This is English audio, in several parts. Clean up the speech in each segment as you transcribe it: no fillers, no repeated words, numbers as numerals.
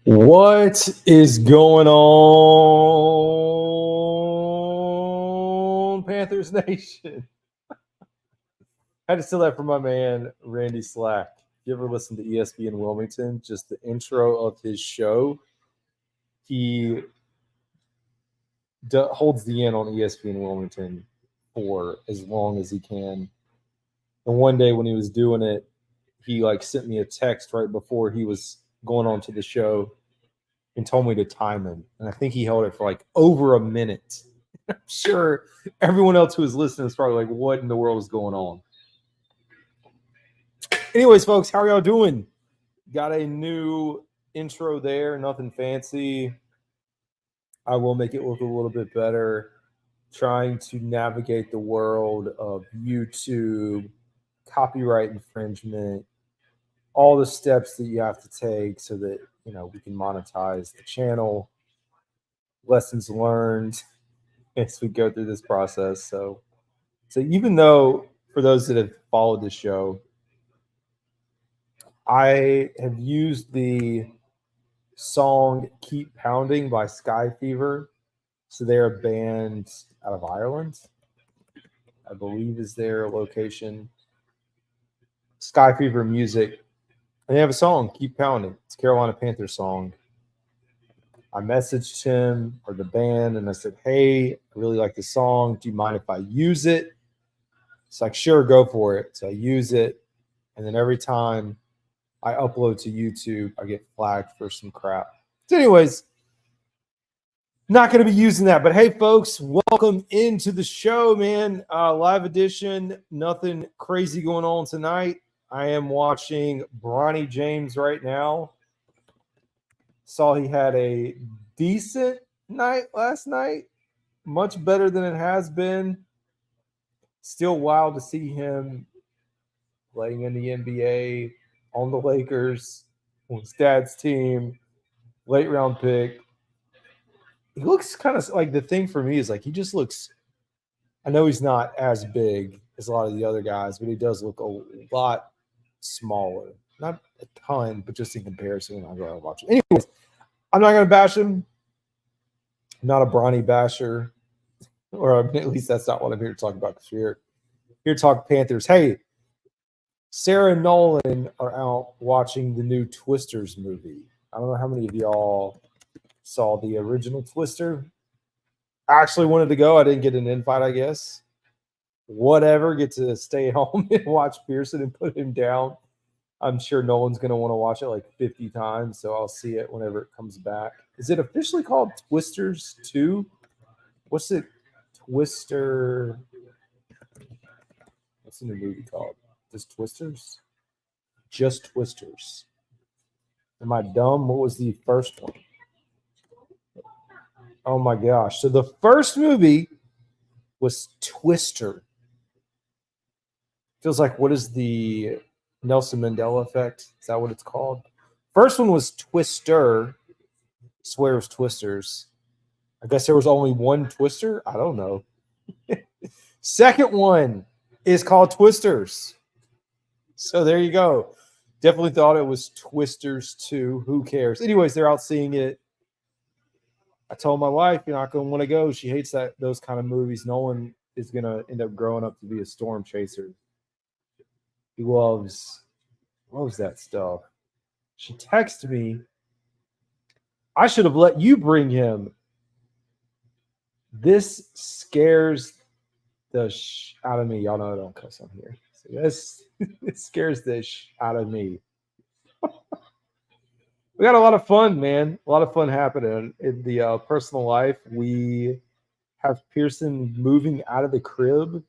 What is going on, Panthers Nation? I had to steal that from my man, Randy Slack. If you ever listen to ESPN Wilmington, just the intro of his show, he holds the end on ESPN Wilmington for as long as he can. And one day when he was doing it, he sent me a text right before he was going on to the show and told me to time him. And I think he held it for over a minute. I'm sure everyone else who was listening is probably like, what in the world is going on? Anyways, folks, how are y'all doing? Got a new intro there, nothing fancy. I will make it look a little bit better. Trying to navigate the world of YouTube, copyright infringement, all the steps that you have to take so that we can monetize the channel. Lessons learned as we go through this process. So even though for those that have followed the show, I have used the song "Keep Pounding" by Sky Fever. So they're a band out of Ireland, I believe is their location. Sky Fever Music. And they have a song, "Keep Pounding." It's a Carolina Panthers song. I messaged him or the band and I said, hey, I really like this song. Do you mind if I use it? It's like, sure, go for it. So I use it. And then every time I upload to YouTube, I get flagged for some crap. So anyways, not going to be using that. But hey, folks, welcome into the show, man. Live edition. Nothing crazy going on tonight. I am watching Bronny James right now. Saw he had a decent night last night. Much better than it has been. Still wild to see him playing in the NBA on the Lakers, on his dad's team, late round pick. He looks kind of like, the thing for me is he just looks, I know he's not as big as a lot of the other guys, but he does look a lot smaller. Not a ton, but just in comparison, I'll go watch it. Anyways, I'm not going to bash him. I'm not a Bronny basher, or at least that's not what I'm here to talk about, because we're here to talk Panthers. Hey, Sarah and Nolan are out watching the new Twisters movie. I don't know how many of y'all saw the original Twister. I actually wanted to go. I didn't get an invite, I guess. Whatever, get to stay home and watch Pearson and put him down. I'm sure Nolan's going to want to watch it 50 times, so I'll see it whenever it comes back. Is it officially called Twisters 2? What's it? Twister. What's the new movie called? Just Twisters? Just Twisters. Am I dumb? What was the first one? Oh my gosh. So the first movie was Twister. Feels like, what is the Nelson Mandela effect? Is that what it's called? First one was Twister. I swear it was Twisters. I guess there was only one Twister. I don't know. Second one is called Twisters. So there you go. Definitely thought it was Twisters 2. Who cares? Anyways, they're out seeing it. I told my wife, you're not going to want to go. She hates those kind of movies. Nolan is going to end up growing up to be a storm chaser. He loves that stuff. She texted me, I should have let you bring him. This scares the out of me. Y'all know I don't cuss on here. So this it scares the out of me. We got a lot of fun, man. A lot of fun happening in the personal life. We have Pearson moving out of the crib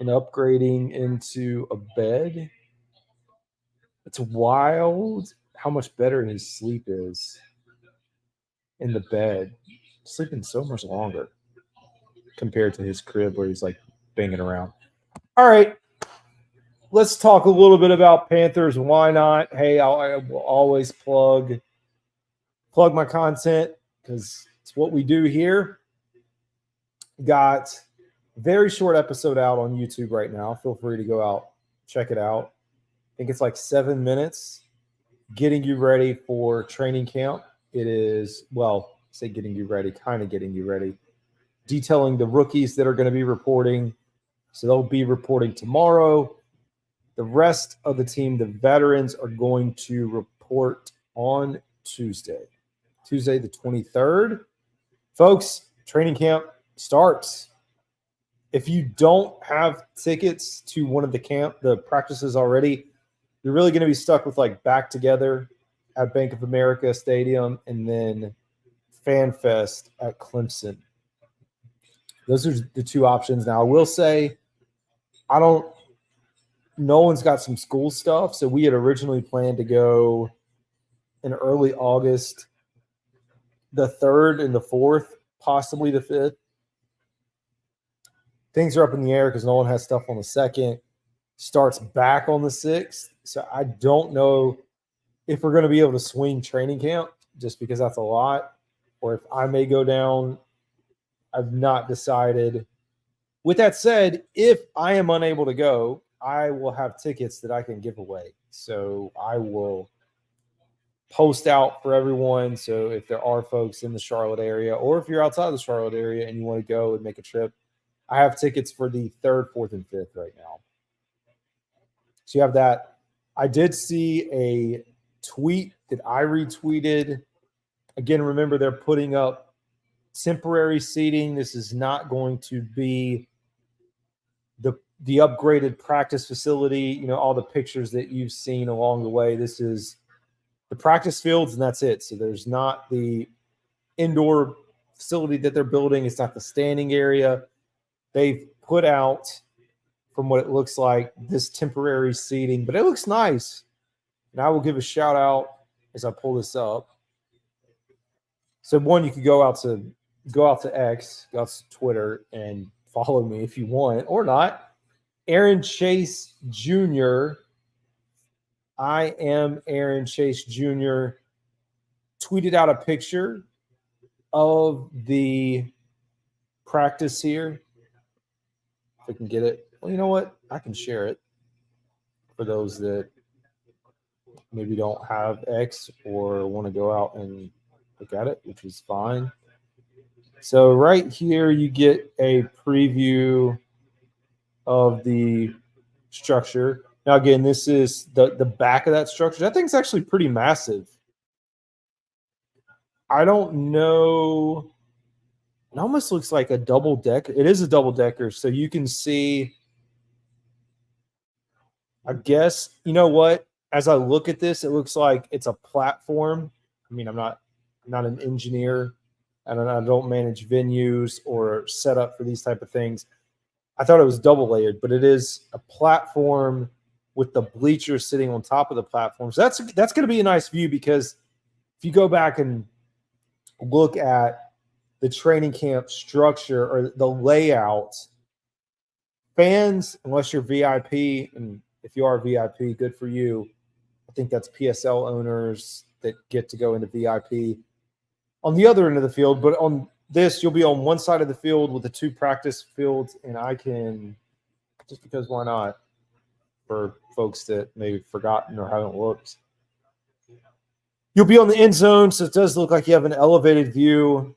and upgrading into a bed. It's wild how much better his sleep is in the bed. Sleeping so much longer compared to his crib where he's banging around. All right. Let's talk a little bit about Panthers. Why not? Hey, I will always plug my content because it's what we do here. Got a very short episode out on YouTube right now. Feel free to go out, check it out. I think it's 7 minutes. getting you ready for training camp. It is, well, say getting you ready, kind of getting you ready, detailing the rookies that are going to be reporting. So they'll be reporting tomorrow. The rest of the team, the veterans, are going to report on Tuesday the 23rd. Folks, training camp starts. If you don't have tickets to one of the practices already, you're really going to be stuck with like Back Together at Bank of America Stadium and then Fan Fest at Clemson. Those are the two options. Now, I will say, Nolan's got some school stuff, so we had originally planned to go in early August, the 3rd and the 4th, possibly the 5th. Things are up in the air because Nolan has stuff on the 2nd, starts back on the 6th. So I don't know if we're going to be able to swing training camp just because that's a lot, or if I may go down. I've not decided. With that said, if I am unable to go, I will have tickets that I can give away. So I will post out for everyone. So if there are folks in the Charlotte area, or if you're outside the Charlotte area and you want to go and make a trip, I have tickets for the 3rd, 4th, and 5th right now. So you have that. I did see a tweet that I retweeted. Again, remember, they're putting up temporary seating. This is not going to be the upgraded practice facility, you know, all the pictures that you've seen along the way. This is the practice fields, and that's it. So there's not the indoor facility that they're building. It's not the standing area. They've put out, from what it looks like, this temporary seating, but it looks nice. And I will give a shout out as I pull this up. So one, you could go out to X, go out to Twitter, and follow me if you want, or not. Aaron Chase Jr. I am Aaron Chase Jr. tweeted out a picture of the practice here. If I can get it. Well, you know what? I can share it for those that maybe don't have X or want to go out and look at it, which is fine. So right here, you get a preview of the structure. Now, again, this is the back of that structure. That thing's actually pretty massive. I don't know. It almost looks like a double decker. It is a double decker, so you can see. I guess, you know what? As I look at this, it looks like it's a platform. I mean, I'm not an engineer, and I don't manage venues or set up for these type of things. I thought it was double layered, but it is a platform with the bleachers sitting on top of the platform. So that's going to be a nice view, because if you go back and look at the training camp structure or the layout, fans, unless you're VIP, and if you are VIP, good for you. I think that's PSL owners that get to go into VIP on the other end of the field. But on this, you'll be on one side of the field with the two practice fields, and I can, just because why not, for folks that maybe forgotten or haven't looked. You'll be on the end zone, so it does look like you have an elevated view.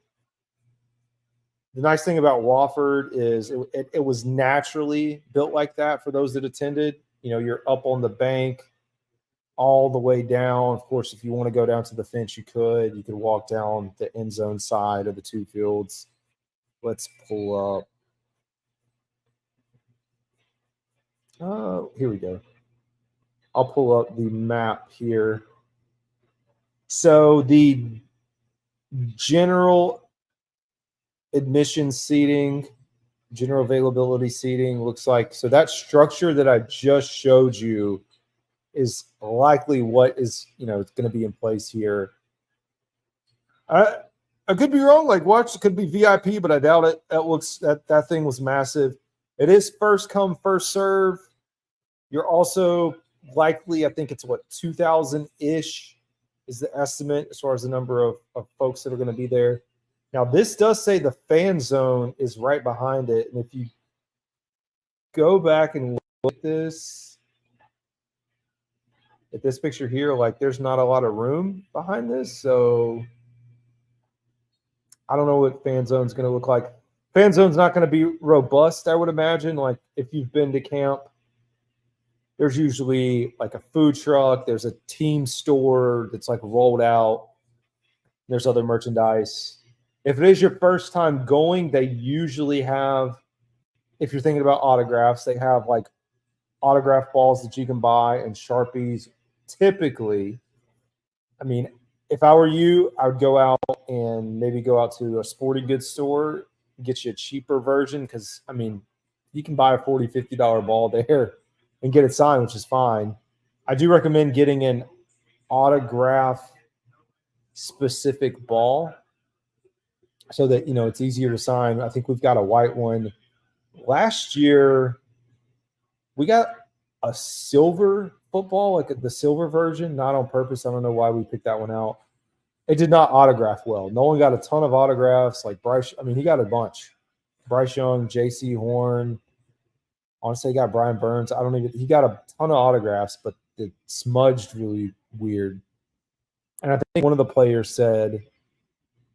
The nice thing about Wofford is it was naturally built like that for those that attended. You know, you're up on the bank all the way down. Of course, if you want to go down to the fence, you could. You could walk down the end zone side of the two fields. Let's pull up. Oh, here we go. I'll pull up the map here. So the general admission seating, general availability seating looks like, so that structure that I just showed you is likely what is, it's going to be in place here. I could be wrong. Like, watch, it could be VIP, but I doubt it. That thing was massive. It is first come, first serve. You're also likely, I think it's 2,000-ish is the estimate as far as the number of folks that are going to be there. Now, this does say the fan zone is right behind it. And if you go back and look at this, at this picture here, like there's not a lot of room behind this. So I don't know what fan zone's going to look like. Fan zone's not going to be robust, I would imagine. Like if you've been to camp, there's usually like a food truck. There's a team store that's like rolled out. There's other merchandise. If it is your first time going, they usually have, if you're thinking about autographs, they have like autograph balls that you can buy and Sharpies. Typically, I mean, if I were you, I would go out and maybe go out to a sporting goods store, get you a cheaper version because, I mean, you can buy a $40, $50 ball there and get it signed, which is fine. I do recommend getting an autograph specific ball so that, you know, it's easier to sign. I think we've got a white one. Last year, we got a silver football, like the silver version, not on purpose. I don't know why we picked that one out. It did not autograph well. No one got a ton of autographs. Like Bryce, I mean, he got a bunch. Bryce Young, J.C. Horn. Honestly, he got Brian Burns. He got a ton of autographs, but it smudged really weird. And I think one of the players said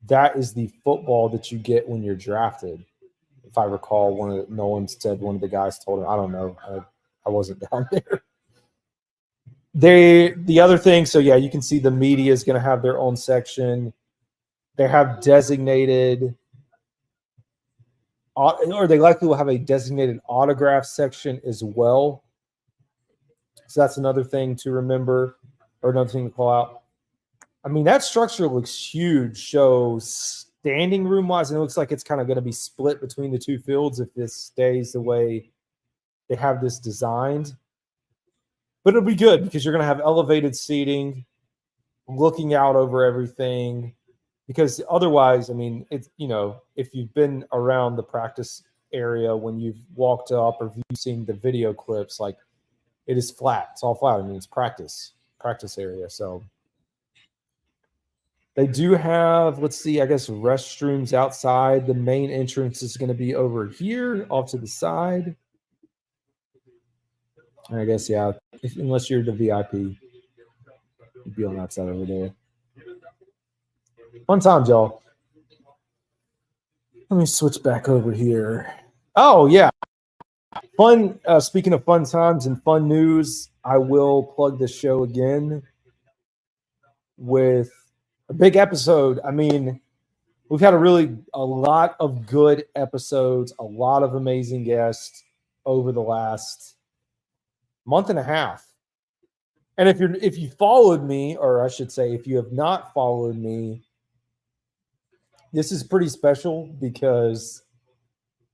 that is the football that you get when you're drafted. If I recall, one of the guys told him. I don't know. I wasn't down there. The other thing, so yeah, you can see the media is going to have their own section. They have designated, or they likely will have a designated autograph section as well. So that's another thing to remember, or another thing to call out. I mean, that structure looks huge. So standing room wise, and it looks like it's kind of going to be split between the two fields if this stays the way they have this designed. But it'll be good because you're going to have elevated seating, looking out over everything. Because otherwise, I mean, it's, you know, if you've been around the practice area when you've walked up or you've seen the video clips, like it is flat. It's all flat. I mean, it's practice area. So they do have, let's see, I guess restrooms outside. The main entrance is going to be over here off to the side. And I guess, yeah, unless you're the VIP, you'd be on that side over there. Fun times, y'all. Let me switch back over here. Oh, yeah. Fun. Speaking of fun times and fun news, I will plug the show again with a big episode. I mean, we've had a lot of good episodes, a lot of amazing guests over the last month and a half. And if you followed me, or I should say, if you have not followed me, this is pretty special because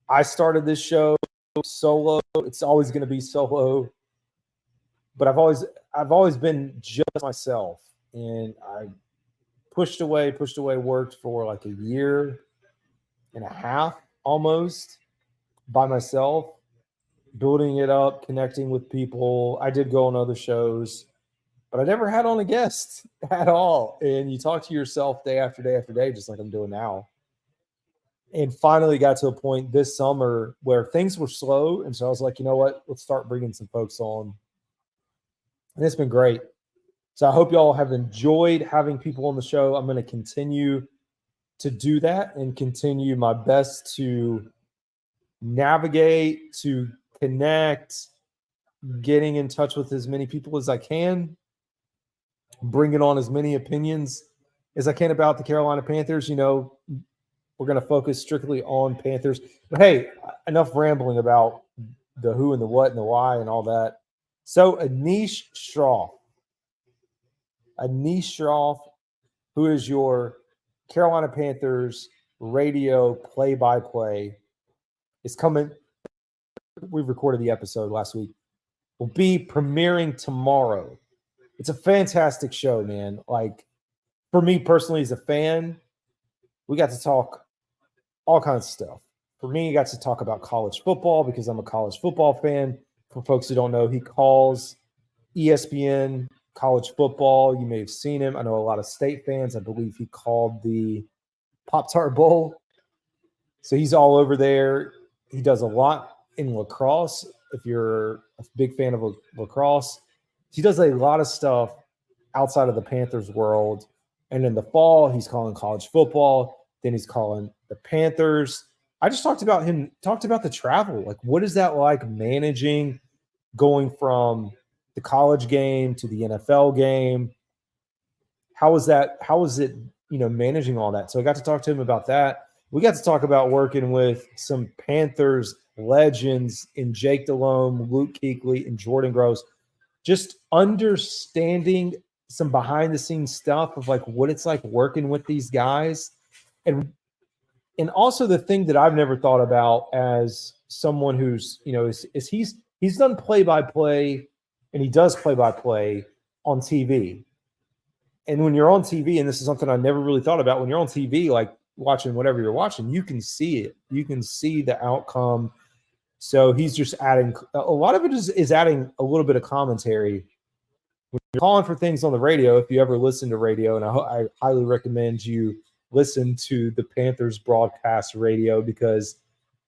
I started this show solo. It's always going to be solo, but I've always been just myself, and I pushed away, worked for like a year and a half almost by myself, building it up, connecting with people. I did go on other shows, but I never had on a guest at all. And you talk to yourself day after day after day, just like I'm doing now. And finally got to a point this summer where things were slow. And so I was like, you know what? Let's start bringing some folks on. And it's been great. So I hope y'all have enjoyed having people on the show. I'm going to continue to do that and continue my best to navigate, to connect, getting in touch with as many people as I can, bringing on as many opinions as I can about the Carolina Panthers. You know, we're going to focus strictly on Panthers. But hey, enough rambling about the who and the what and the why and all that. So Anish Shroff, who is your Carolina Panthers radio play-by-play, is coming. We recorded the episode last week. Will be premiering tomorrow. It's a fantastic show, man. Like, for me personally as a fan, we got to talk all kinds of stuff. For me, I got to talk about college football because I'm a college football fan. For folks who don't know, he calls ESPN college football. You may have seen him. I know a lot of state fans. I believe he called the Pop-Tart Bowl. So he's all over there. He does a lot in lacrosse. If you're a big fan of lacrosse, He does a lot of stuff outside of the Panthers world. And in the fall, he's calling college football. Then he's calling the Panthers. I just talked about the travel. Like, what is that like managing, going from the college game to the NFL game? How is it, managing all that? So I got to talk to him about that. We got to talk about working with some Panthers legends in Jake Delhomme, Luke Kuechly, and Jordan Gross, just understanding some behind the scenes stuff of like what it's like working with these guys. And also the thing that I've never thought about as someone who's, is he's done play-by-play, and he does play-by-play on TV. And when you're on TV, and this is something I never really thought about, when you're on TV, like watching whatever you're watching, you can see it. You can see the outcome. So he's just adding – a lot of it is adding a little bit of commentary. When you're calling for things on the radio, if you ever listen to radio, and I highly recommend you listen to the Panthers broadcast radio because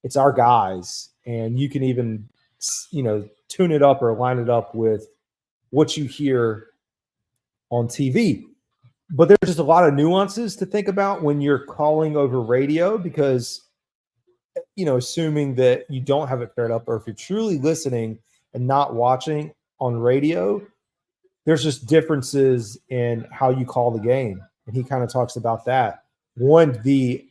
it's our guys. And you can even, tune it up or line it up with what you hear on TV. But there's just a lot of nuances to think about when you're calling over radio because, assuming that you don't have it paired up, or if you're truly listening and not watching on radio, there's just differences in how you call the game. And he kind of talks about that. One, the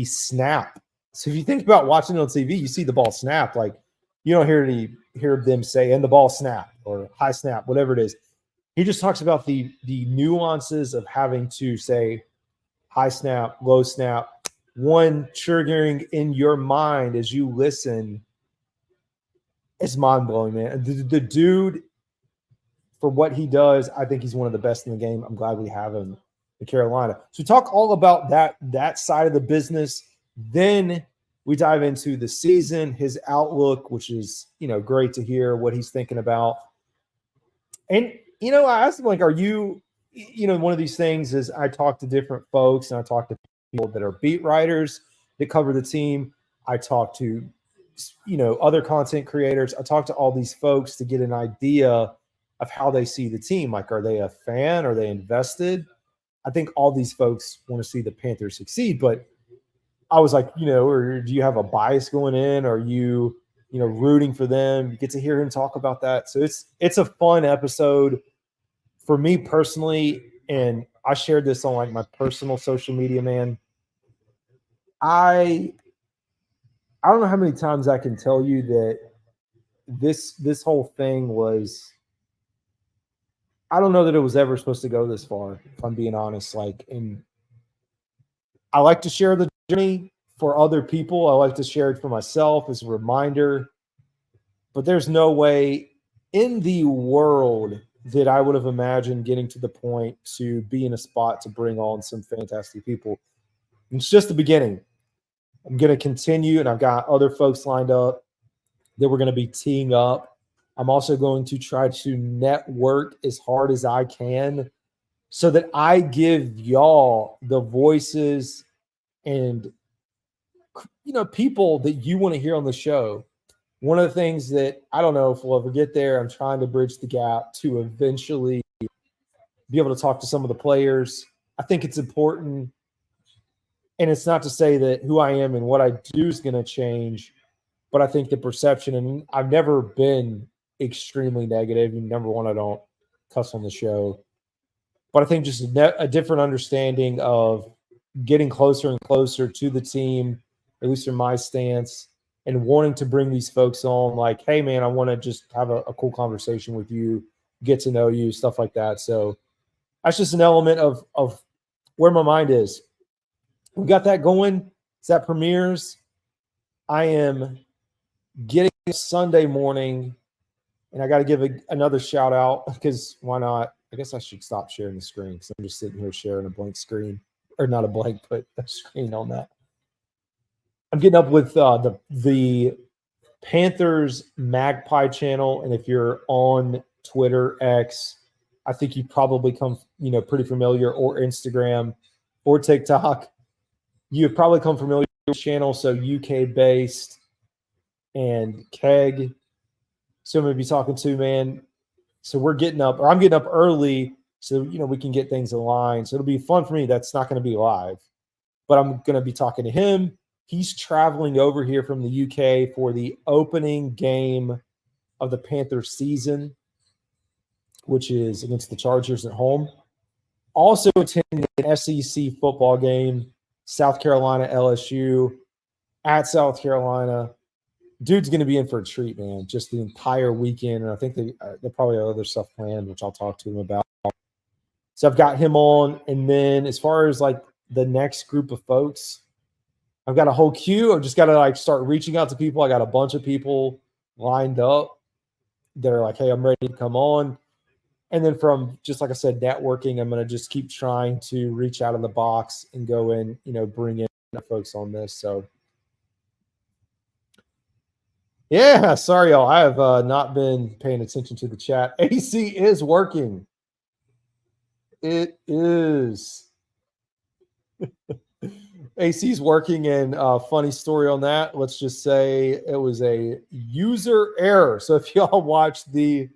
snap. So if you think about watching it on TV, you see the ball snap. Like, you don't hear them say, and the ball snap or high snap, whatever it is. He just talks about the nuances of having to say high snap, low snap. One, triggering in your mind as you listen is mind-blowing, man. The dude, for what he does, I think he's one of the best in the game. I'm glad we have him in Carolina. So talk all about that side of the business. Then we dive into the season, his outlook, which is, great to hear what he's thinking about. And, I asked him, like, are you, one of these things is I talk to different folks, and I talk to people that are beat writers that cover the team. I talk to, other content creators. I talk to all these folks to get an idea of how they see the team. Like, are they a fan? Are they invested? I think all these folks want to see the Panthers succeed, but I was like, or do you have a bias going in? Are you, rooting for them? You get to hear him talk about that. So it's a fun episode for me personally. And I shared this on like my personal social media, man. I don't know how many times I can tell you that this whole thing was, I don't know that it was ever supposed to go this far, if I'm being honest. Like, and I like to share the journey for other people. I like to share it for myself as a reminder. But there's no way in the world that I would have imagined getting to the point to be in a spot to bring on some fantastic people. It's just the beginning. I'm going to continue, and I've got other folks lined up that we're going to be teeing up. I'm also going to try to network as hard as I can so that I give y'all the voices and, people that you want to hear on the show. One of the things that I don't know if we'll ever get there, I'm trying to bridge the gap to eventually be able to talk to some of the players. I think it's important. And it's not to say that who I am and what I do is going to change, but I think the perception, and I've never been extremely negative. Number one, I don't cuss on the show, but I think just a different understanding of getting closer and closer to the team, at least from my stance, and wanting to bring these folks on like, hey, man, I want to just have a cool conversation with you, get to know you, stuff like that. So that's just an element of where my mind is. We got that going. That premieres. I am getting Sunday morning, and I got to give another shout out because why not? I guess I should stop sharing the screen because I'm just sitting here sharing a blank screen, or not a blank, but a screen on that. I'm getting up with the Panthers Magpie channel, and if you're on Twitter, X, I think you probably come, pretty familiar, or Instagram or TikTok. You have probably come familiar with the channel, so UK based, and Keg. So I'm going to be talking to, man, So we're getting up, or I'm getting up early so, we can get things aligned. So it'll be fun for me. That's not going to be live, but I'm going to be talking to him. He's traveling over here from the UK for the opening game of the Panthers season, which is against the Chargers at home. Also attending an SEC football game, South Carolina LSU at South Carolina. Dude's going to be in for a treat, man, just the entire weekend. And I think they probably have other stuff planned, which I'll talk to him about. So I've got him on. And then as far as like the next group of folks, I've got a whole queue. I've just got to like start reaching out to people. I got a bunch of people lined up. They're like, hey, I'm ready to come on. And then from, just like I said, networking, I'm going to just keep trying to reach out of the box and go in, bring in folks on this. So, yeah, sorry, y'all. I have not been paying attention to the chat. AC is working. It is. AC's working, and funny story on that. Let's just say it was a user error. So if y'all watched the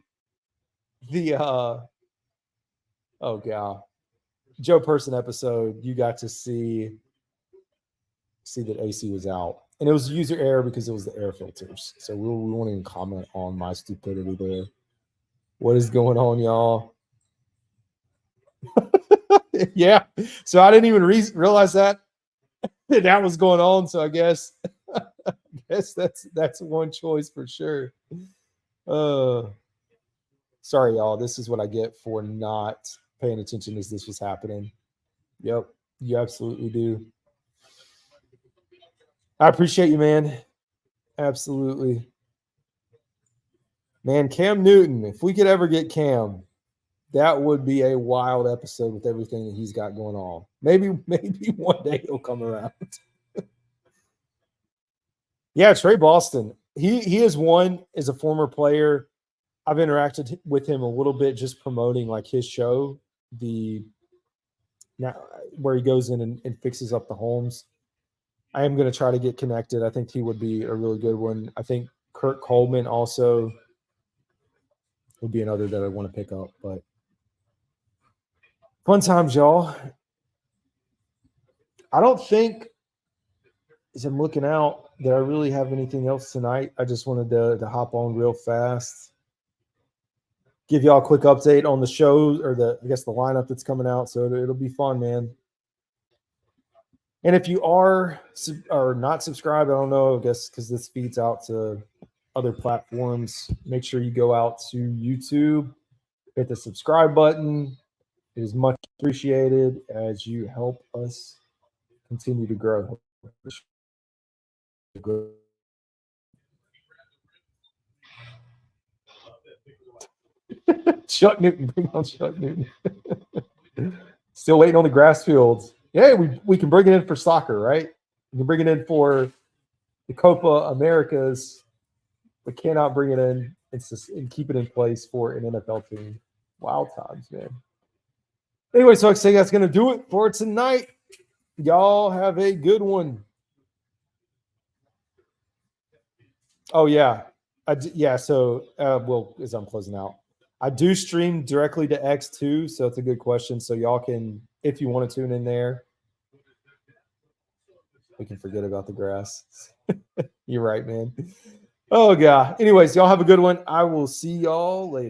Joe Person episode, you got to see that AC was out. And it was user error because it was the air filters. So we won't even comment on my stupidity there. What is going on, y'all? Yeah. So I didn't even realize that was going on. So I guess that's one choice for sure. Sorry, y'all. This is what I get for not paying attention as this was happening. Yep, you absolutely do. I appreciate you, man. Absolutely. Man, Cam Newton, if we could ever get Cam, that would be a wild episode with everything that he's got going on. Maybe one day he'll come around. Yeah, Trey Boston. He is one as a former player. I've interacted with him a little bit, just promoting like his show, where he goes in and fixes up the homes. I am going to try to get connected. I think he would be a really good one. I think Kurt Coleman also would be another that I want to pick up. But fun times, y'all. I don't think, as I'm looking out, that I really have anything else tonight. I just wanted to hop on real fast, give y'all a quick update on the show, or the lineup that's coming out. So it'll be fun, man. And if you are not subscribed, I don't know, I guess because this feeds out to other platforms, make sure you go out to YouTube, hit the subscribe button. It is much appreciated as you help us continue to grow. Chuck Newton, bring on Chuck Newton. Still waiting on the grass fields. Yeah, we can bring it in for soccer, right? We can bring it in for the Copa Americas, but cannot bring it in and keep it in place for an NFL team. Wild times, man. Anyway, so I say that's going to do it for tonight. Y'all have a good one. Oh, yeah. So, as I'm closing out, I do stream directly to X too, so it's a good question. So y'all can, if you want to tune in there, we can forget about the grass. You're right, man. Oh, God. Anyways, y'all have a good one. I will see y'all later.